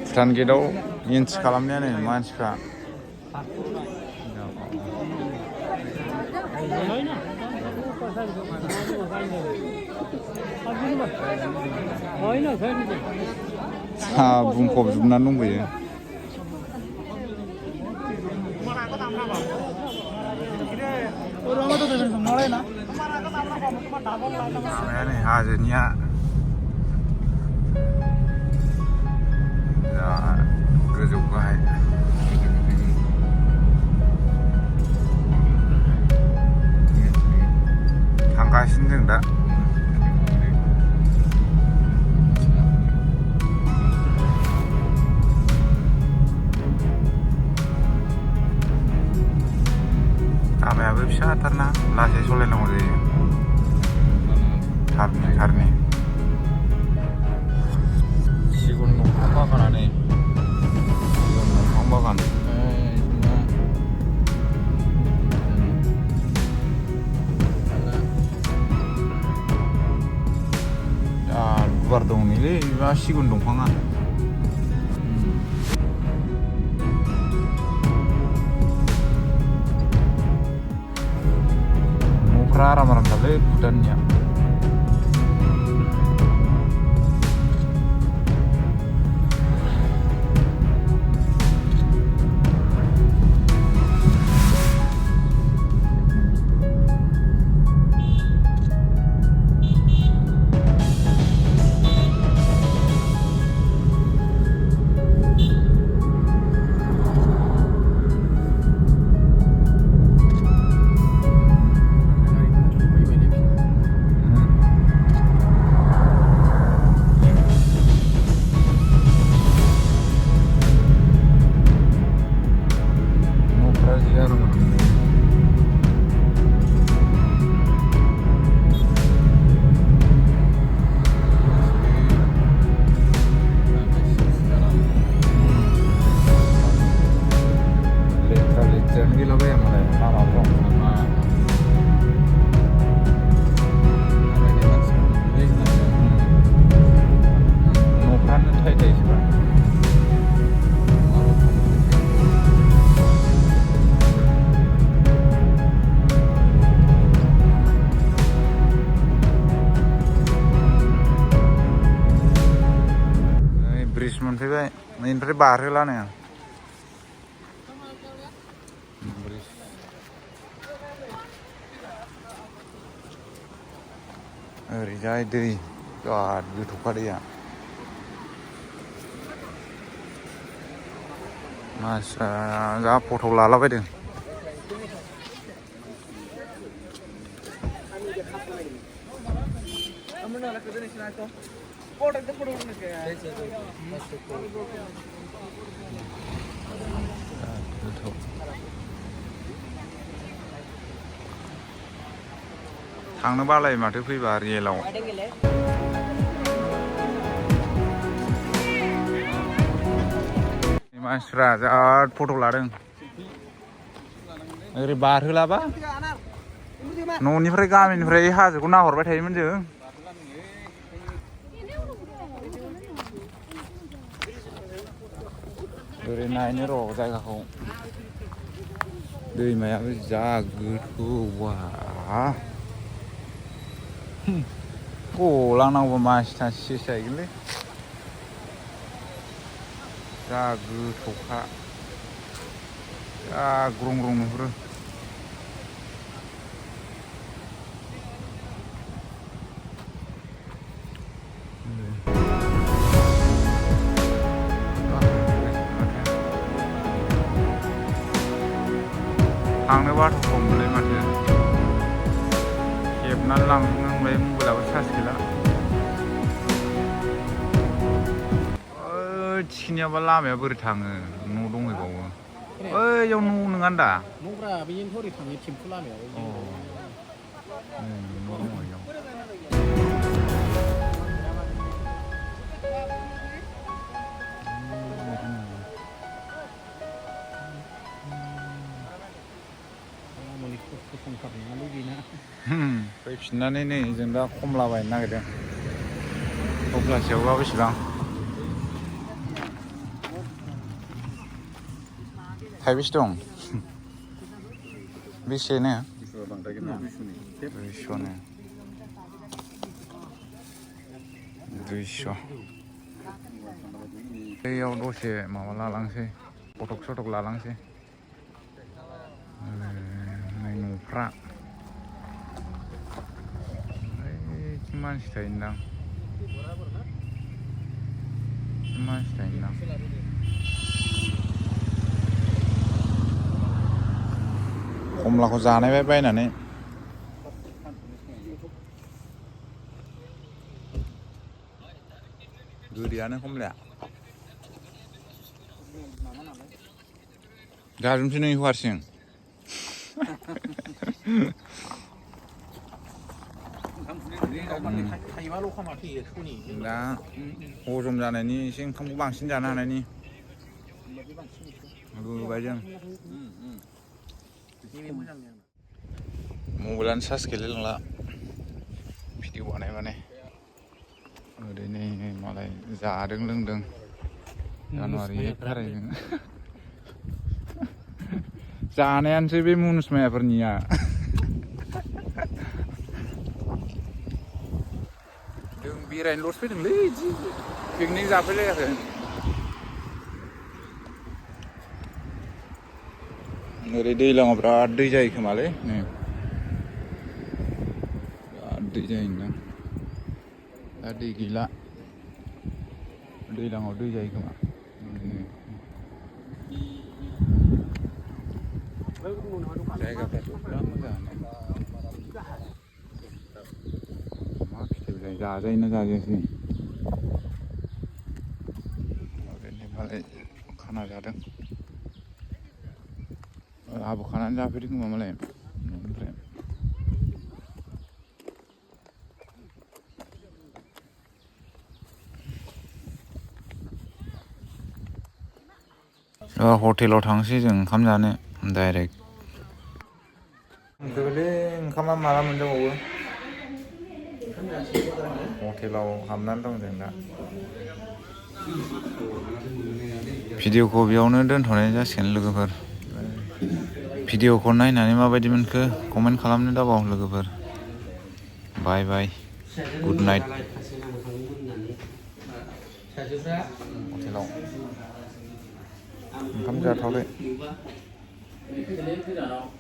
Bhutan गेटआव entry खालामनायानो मानसिफ्रा साहा बुंफबजोबनानै दंबोयो। माबायानो हाजोनिया गोजौ गाहाय थांगासिनो जों दा लामायाबो फिसाथारना लासै सलायनांगौ जायो थारनि सिगुन दंफां बागानानै सिगुन दंफां बागान बिराद गुवार दं नैलै मा सिगुन दंफाङा न'फ्रा आराम थारलै भुटाननिया मोनफैबाय बेनिफ्राय बारहोलानो ओरैजाय दै बिराद गोथौखा दैया मानसिफ्रा जा फट' लालाबायदों थांनो बालाय माथो फैबा रियेलाव मानसिफ्रा बिराद फट' लादों ओरै बारहोलाबा न'निफ्राय गामिनिफ्राय हाजोखौ नाहरबाय थायोमोन जों ओरै नायनो र' जायगाखौ दैमायाबो जा गोथौ वा गलांनांगौबा मानसि थांसि सेस जाहैगोनलै जा गोथौखा जा ग्रं ग्रं नुहुरो थांनो बाथ'खौमोनलै माथो खेबनानै लांनांबाय मबाइलाबो चार्ज गैला थिखिनियाबा लामाया बोरै थाङो न' दंहैबावो ओइयाव न' नङा दा न'फ्रा बेजोंथ' ओरै थाङो टेम्पु लामायाव न' दङ इयाव फैफिननानै नै जों दा खमला बायनो नागिरदों थफ्लासेयावबा बेसेबां थाइबेसे दं बेसेनो बांद्राय गोना 200नो 200 बैयाव दसे माबा लालांसै फटक सटक लालांसै नै न'फ्रा मानसि थायोदां मानसि थायोदां खमलाखौ जानायबाय बायनानै गोदैयानो खमलाया जाजोबनोसै नों हारसिं दा हजम जानायनि एसे ओंखामखौ बांसिन जानो हानायनि रुबाय जों मबाइलानो चार्ज गैलायलांला भिडिअ बानाय ओरैनो मालाय जादों लोंदों जानुवारि 1 थारिखजों जानायानोसै बे मुनुसमायाफोरनिया जों बेरायनोल'सो फैदोंलै बिदि पिकनिक जाफैलायाखै ओरै दैज्लाङाव बिराद दै जायो खोमालै नै बिराद दै जायोदां दा दै गैला दैज्लाङाव दै जायो खोमा जायगाफ्राथ' बिराद मोजाङानो मा फिथाइ बिलाइ जाजायोना जाजायासै ओरैनो मालाय खाना जादों आहाबो खानानै जाफैदों खोमा मालाय न'निफ्राय हटेलाव थांसै जों ओंखाम जानो डाइरेक्ट गोलै ओंखामा माला मोनजाबावो हटेलाव हाबनानै दं जों दा भिडिअखौ बेयावनो दोनथ'नाय जासिगोन लोगोफोर भिडिअखौ नायनानै माबायदि मोनखो कमेन्ट खालामनो दाबाव लोगोफोर बाय बाय गुड नाइट हटेलाव ओंखाम जाथ'वाखै